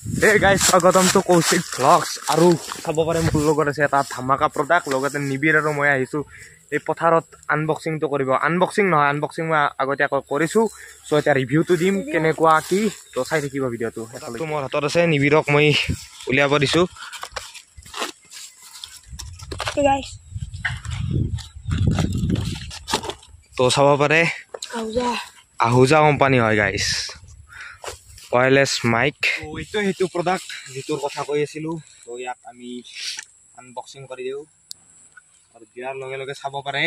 Hey guys, স্বাগতম to Kaushik Vlogs আৰু চাব পাৰে মোৰ লগত আছে এটা ধামাকা প্ৰডাক্ট লগতে নিবিৰ আৰু মই আহিছো এই পথাৰত আনবক্সিং তো কৰিব আনবক্সিং নহয় আনবক্সিং মই আগতে কৰিছো সো এটা ৰিভিউ তো দিম কেনেকুৱা কি তো চাই থাকিব ভিডিওটো তো মোৰ হাতত আছে নিবিৰক মই উলিয়াব দিছো Hey guys, তো চাব পাৰে Ahuja কোম্পানী হয় গাইস wireless mic তো এইটো হেতু প্ৰডাক্ট যেটোৰ কথা কৈ আছিল তো ইয়াক আমি আনবক্সিং কৰি দিও আৰু দিয়াৰ লগে লগে চাব পাৰে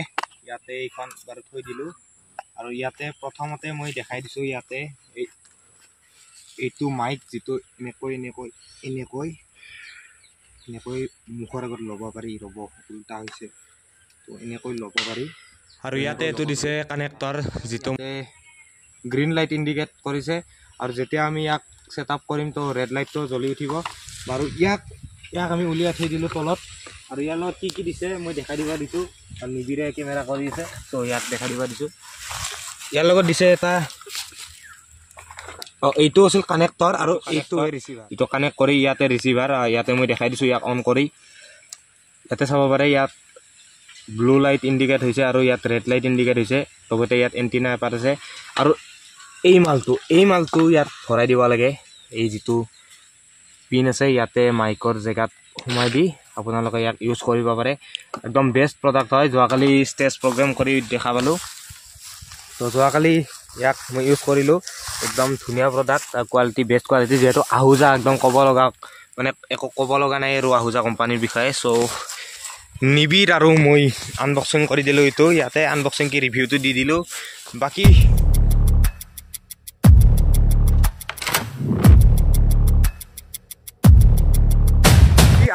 ইয়াতে এইখন বাৰু থৈ দিলো আৰু ইয়াতে প্ৰথমতে মই দেখাই দিছো ইয়াতে এইটো মাইক যেটো এনেকৈ মুখৰ আগত লব পাৰি ৰব উল্টা হৈছে তো এনেকৈ লব পাৰি আৰু ইয়াতে এটো দিছে কানেক্টৰ যেটো গ্ৰীন লাইট ইন্ডিকেট কৰিছে আৰু যেতিয়া আমি ইয়াক সেটআপ কৰিম তো ৰেড লাইট তো জ্বলি উঠিব আৰু ইয়াক আমি উলিয়া থৈ দিলো তলত আৰু ইয়াৰ লগত কি দিছে মই দেখাই দিবা দিছো আৰু নিবিৰে কেমেৰা কৰি আছে তো ইয়াক দেখাই দিবা দিছো ইয়াৰ লগত দিছে এটা এইটো আছিল কানেক্টৰ আৰু এইটো ৰিসিভাৰ ইটো কানেক্ট কৰি ইয়াতে ৰিসিভাৰ ইয়াতে মই দেখাই দিছো ইয়াক অন কৰি ইয়াতে চাব পাৰে ইয়াত ব্লু লাইট ইন্ডিকেট হৈছে আৰু ইয়াত ৰেড লাইট ইন্ডিকেট হৈছে লগতে ইয়াত এন্টিনা এপাত আছে আৰু এই মালটো ইয়াত ভৰাই দিব লাগে এই যেটো পিন আছে ইয়াতে মাইকৰ জেগাত সোমাই দি আপোনালোকে ইয়াক ইউজ কৰিব পাৰে একদম বেষ্ট প্ৰডাক্ট হয় যোৱাকালি ষ্টেজ প্ৰগ্ৰাম কৰি দেখা পালো তো যোৱাকালি ইয়াক মই ইউজ কৰিলো একদম ধুনিয়া প্ৰডাক্ট কোৱালিটি বেষ্ট কোৱালিটি যেটো Ahuja একদম ক'ব লগা মানে একো ক'ব লগা নাই আৰু Ahuja কোম্পানীৰ বিষয়ে সো নিবিৰ আৰু মই আনবক্সিং কৰি দিলো ইটো ইয়াতে আনবক্সিং কি ৰিভিউটো দি দিলো বাকি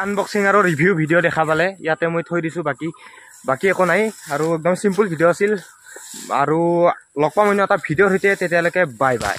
আনবক্সিং আৰু ৰিভিউ ভিডিও দেখা পালে ইয়াতে মই থৈ দিছো বাকি একো নাই আৰু একদম সিম্পল ভিডিও আছিল আৰু লগ পাম অন্য এটা ভিডিওৰ সৈতে তেতিয়ালৈকে বাই বাই